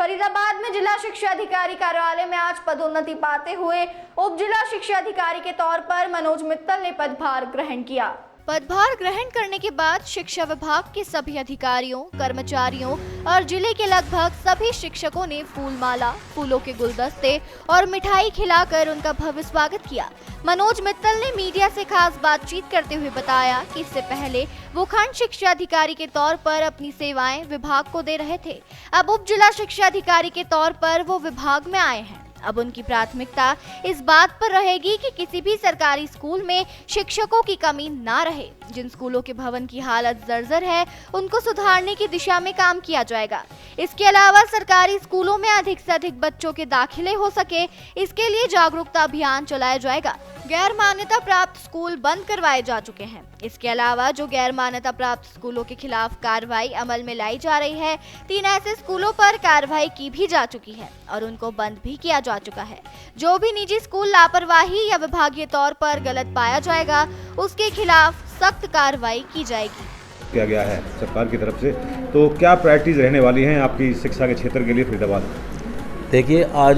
फरीदाबाद में जिला शिक्षा अधिकारी कार्यालय में आज पदोन्नति पाते हुए उप जिला शिक्षा अधिकारी के तौर पर मनोज मित्तल ने पदभार ग्रहण किया। पदभार ग्रहण करने के बाद शिक्षा विभाग के सभी अधिकारियों, कर्मचारियों और जिले के लगभग सभी शिक्षकों ने फूलमाला, फूलों के गुलदस्ते और मिठाई खिलाकर उनका भव्य स्वागत किया। मनोज मित्तल ने मीडिया से खास बातचीत करते हुए बताया कि इससे पहले वो खंड शिक्षा अधिकारी के तौर पर अपनी सेवाएं विभाग को दे रहे थे। अब उप जिला शिक्षा अधिकारी के तौर पर वो विभाग में आए हैं। अब उनकी प्राथमिकता इस बात पर रहेगी कि किसी भी सरकारी स्कूल में शिक्षकों की कमी ना रहे। जिन स्कूलों के भवन की हालत जर्जर है, उनको सुधारने की दिशा में काम किया जाएगा। इसके अलावा सरकारी स्कूलों में अधिक से अधिक बच्चों के दाखिले हो सके, इसके लिए जागरूकता अभियान चलाया जाएगा। गैर मान्यता प्राप्त स्कूल बंद करवाए जा चुके हैं। इसके अलावा जो गैर मान्यता प्राप्त स्कूलों के खिलाफ कार्रवाई अमल में लाई जा रही है, 3 ऐसे स्कूलों पर कार्रवाई की भी जा चुकी है और उनको बंद भी किया जा चुका है। जो भी निजी स्कूल लापरवाही या विभागीय तौर पर गलत पाया जाएगा, उसके खिलाफ सख्त कार्रवाई की जाएगी। किया गया है सरकार की तरफ से, तो क्या प्रायोरिटीज रहने वाली हैं आपकी शिक्षा के क्षेत्र के लिए फरीदाबाद? देखिए, आज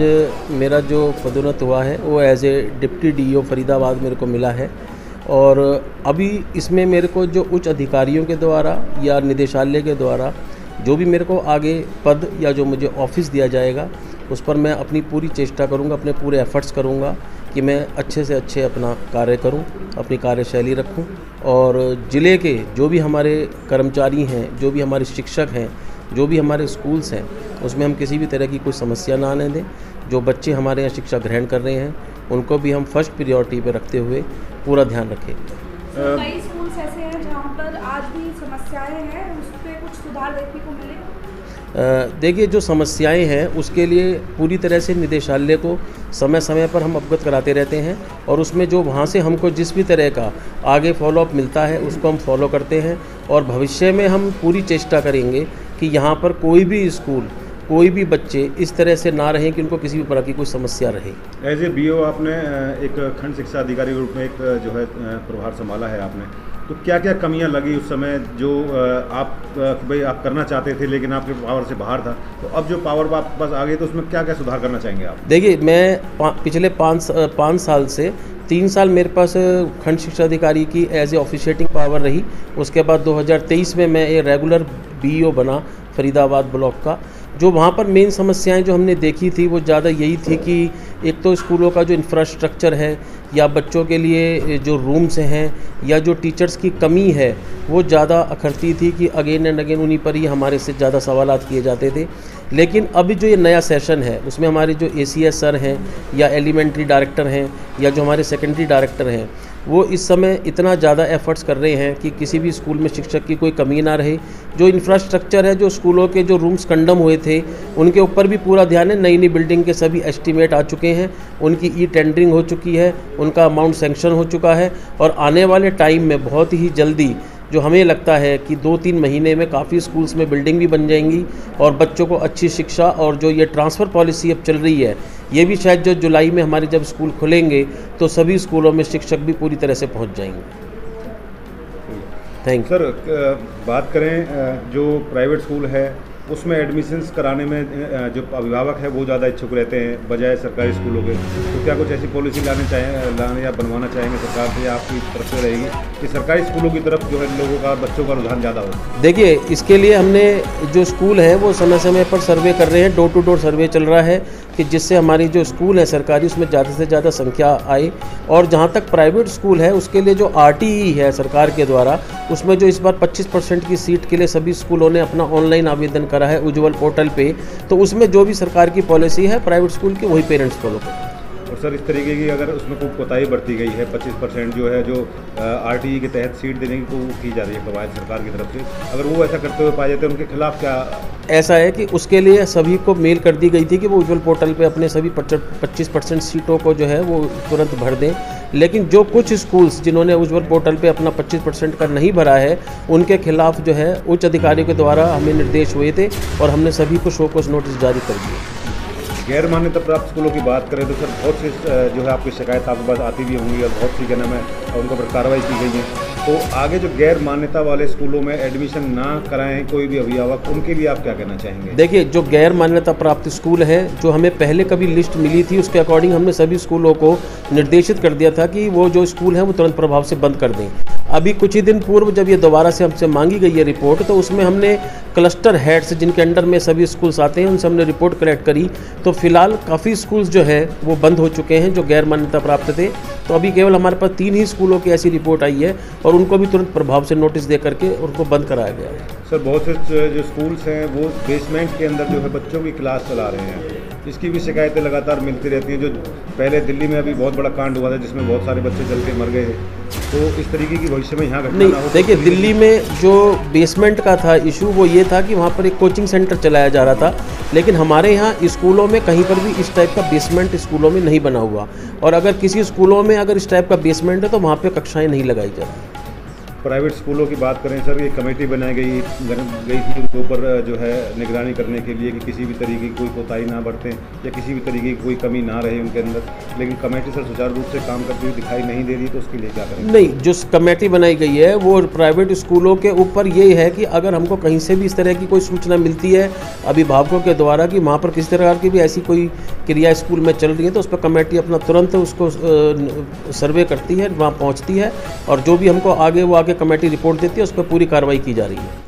मेरा जो पदोन्नत हुआ है वो as a deputy DEO Faridabad मेरे को मिला है और अभी इसमें मेरे को जो उच्च अधिकारियों के द्वारा या निदेशालय के द्वारा जो भी मेरे को आगे पद या जो मुझे ऑफिस दिया जाएगा, उस पर मैं अपनी पूरी चेष्टा करूंगा, अपने पूरे एफर्ट्स करूंगा कि मैं अच्छे से अच्छे अपना कार्य करूं, अपनी कार्यशैली रखूं और ज़िले के जो भी हमारे कर्मचारी हैं, जो भी हमारे शिक्षक हैं, जो भी हमारे स्कूल्स हैं, उसमें हम किसी भी तरह की कोई समस्या ना आने दें। जो बच्चे हमारे यहाँ शिक्षा ग्रहण कर रहे हैं, उनको भी हम फर्स्ट प्रायोरिटी पे रखते हुए पूरा ध्यान रखें। कई स्कूल्स ऐसे हैं जहाँ पर आज भी समस्याएं हैं, उस पर कुछ सुधार देखने को मिले? देखिए, जो समस्याएं हैं उसके लिए पूरी तरह से निदेशालय को समय समय पर हम अवगत कराते रहते हैं और उसमें जो वहाँ से हमको जिस भी तरह का आगे फॉलोअप मिलता है उसको हम फॉलो करते हैं और भविष्य में हम पूरी चेष्टा करेंगे कि यहाँ पर कोई भी स्कूल, कोई भी बच्चे इस तरह से ना रहें कि उनको किसी भी प्रकार की कोई समस्या रहे। एज ए बीओ आपने एक खंड शिक्षा अधिकारी के रूप में एक जो है प्रभार संभाला है आपने, तो क्या क्या कमियां लगी उस समय जो आप करना चाहते थे लेकिन आपके पावर से बाहर था, तो अब जो पावर आपके पास आ गई तो उसमें क्या क्या सुधार करना चाहेंगे आप? देखिए, मैं पिछले 5 साल से 3 साल मेरे पास खंड शिक्षा अधिकारी की एज ए ऑफिशिएटिंग पावर रही। उसके बाद 2023 में मैं एक रेगुलर बीईओ बना फरीदाबाद ब्लॉक का। जो वहाँ पर मेन समस्याएं जो हमने देखी थी वो ज़्यादा यही थी कि एक तो स्कूलों का जो इंफ्रास्ट्रक्चर है या बच्चों के लिए जो रूम्स हैं या जो टीचर्स की कमी है वो ज़्यादा अखरती थी कि अगेन एंड अगेन उन्हीं पर ही हमारे से ज़्यादा सवालात किए जाते थे। लेकिन अभी जो ये नया सेशन है उसमें हमारे जो एसीएस सर हैं या एलिमेंट्री डायरेक्टर हैं या जो हमारे सेकेंडरी डायरेक्टर हैं, वो इस समय इतना ज़्यादा एफर्ट्स कर रहे हैं कि किसी भी स्कूल में शिक्षक की कोई कमी ना रहे। जो इंफ्रास्ट्रक्चर है, जो स्कूलों के जो रूम्स कंडम हुए थे, उनके ऊपर भी पूरा ध्यान है। नई नई बिल्डिंग के सभी एस्टीमेट आ चुके हैं, उनकी ई टेंडरिंग हो चुकी है, उनका अमाउंट सैंक्शन हो चुका है और आने वाले टाइम में बहुत ही जल्दी जो हमें लगता है कि 2-3 महीने में काफ़ी स्कूल्स में बिल्डिंग भी बन जाएंगी और बच्चों को अच्छी शिक्षा और जो ये ट्रांसफ़र पॉलिसी अब चल रही है, ये भी शायद जो जुलाई में हमारे जब स्कूल खुलेंगे तो सभी स्कूलों में शिक्षक भी पूरी तरह से पहुंच जाएंगे। Thank you. सर, बात करें जो प्राइवेट स्कूल है उसमें एडमिशन्स कराने में जो अभिभावक है वो ज़्यादा इच्छुक रहते हैं बजाय सरकारी स्कूलों के, तो क्या कुछ ऐसी पॉलिसी लाने या बनवाना चाहेंगे सरकार से, आपकी तरफ से रहेगी कि सरकारी स्कूलों की तरफ जो है लोगों का, बच्चों का रुझान ज़्यादा हो? देखिए, इसके लिए हमने जो स्कूल है वो समय समय पर सर्वे कर रहे हैं, डोर टू डोर सर्वे चल रहा है कि जिससे हमारी जो स्कूल है सरकारी उसमें ज़्यादा से ज़्यादा संख्या आए। और जहाँ तक प्राइवेट स्कूल है उसके लिए जो RTE है सरकार के द्वारा, उसमें जो इस बार 25% की सीट के लिए सभी स्कूलों ने अपना ऑनलाइन आवेदन करा है उज्ज्वल पोर्टल पे, तो उसमें जो भी सरकार की पॉलिसी है प्राइवेट स्कूल की वही पेरेंट्स फॉलो करें। और सर, इस तरीके की अगर उसमें कोई कोताही बरती गई है, 25% जो है जो RTE के तहत सीट देने की की जा रही है कवायद सरकार की तरफ से, अगर वो ऐसा करते हुए पाए जाते हैं उनके खिलाफ क्या? ऐसा है कि उसके लिए सभी को मेल कर दी गई थी कि वो उज्ज्वल पोर्टल पे अपने सभी 25% सीटों को जो है वो तुरंत भर दें। लेकिन जो कुछ स्कूल्स जिन्होंने उज्ज्वल पोर्टल पे अपना 25% का नहीं भरा है, उनके खिलाफ जो है उच्च अधिकारियों के द्वारा हमें निर्देश हुए थे और हमने सभी को शोकॉज नोटिस जारी कर दिए। गैर मान्यता प्राप्त स्कूलों की बात करें तो सर बहुत सी जो है आपकी शिकायत आपके पास आती भी होंगी और बहुत सी क्या नाम है उनके ऊपर कार्रवाई की गई है। तो आगे जो गैर मान्यता वाले स्कूलों में एडमिशन ना कराएं कोई भी अभिभावक, उनके लिए आप क्या कहना चाहेंगे? देखिए, जो गैर मान्यता प्राप्त स्कूल है, जो हमें पहले कभी लिस्ट मिली थी, उसके अकॉर्डिंग हमने सभी स्कूलों को निर्देशित कर दिया था कि वो जो स्कूल है वो तुरंत प्रभाव से बंद कर दें। अभी कुछ ही दिन पूर्व जब ये दोबारा से हमसे मांगी गई है रिपोर्ट, तो उसमें हमने क्लस्टर हेड्स जिनके अंडर में सभी स्कूल्स आते हैं उनसे हमने रिपोर्ट कलेक्ट करी। तो फिलहाल काफ़ी स्कूल्स जो है वो बंद हो चुके हैं जो गैर मान्यता प्राप्त थे। तो अभी केवल हमारे पास 3 ही स्कूलों की ऐसी रिपोर्ट आई है और उनको भी तुरंत प्रभाव से नोटिस दे करके उनको बंद कराया गया है। सर, बहुत से जो स्कूल्स हैं वो बेसमेंट के अंदर जो है बच्चों की क्लास चला रहे हैं, इसकी भी शिकायतें लगातार मिलती रहती हैं। जो पहले दिल्ली में अभी बहुत बड़ा कांड हुआ था जिसमें बहुत सारे बच्चे जल के मर गए, तो इस तरीके की भविष्य में यहाँ घटना नहीं, ना हो। देखिए, दिल्ली में जो बेसमेंट का था इशू वो ये था कि वहाँ पर एक कोचिंग सेंटर चलाया जा रहा था, लेकिन हमारे यहाँ स्कूलों में कहीं पर भी इस टाइप का बेसमेंट स्कूलों में नहीं बना हुआ। और अगर किसी स्कूलों में अगर इस टाइप का बेसमेंट है तो वहाँ पर कक्षाएँ नहीं लगाई जाती। प्राइवेट स्कूलों की बात करें सर, ये कमेटी बनाई गई थी उनके ऊपर जो है निगरानी करने के लिए कि किसी भी तरीके की कोई कोताही ना बरतें या किसी भी तरीके की कोई कमी ना रहे उनके अंदर, लेकिन कमेटी सर सुचारू रूप से काम करती हुई दिखाई नहीं दे रही, तो उसके लिए क्या करें? नहीं, जो कमेटी बनाई गई है वो प्राइवेट स्कूलों के ऊपर ये है कि अगर हमको कहीं से भी इस तरह की कोई सूचना मिलती है अभिभावकों के द्वारा कि वहाँ पर किसी तरह की भी ऐसी कोई क्रिया स्कूल में चल रही है, तो उस पर कमेटी अपना तुरंत उसको सर्वे करती है, वहाँ पहुँचती है और जो भी हमको आगे वो आगे कमेटी रिपोर्ट देती है उस पर पूरी कार्रवाई की जा रही है।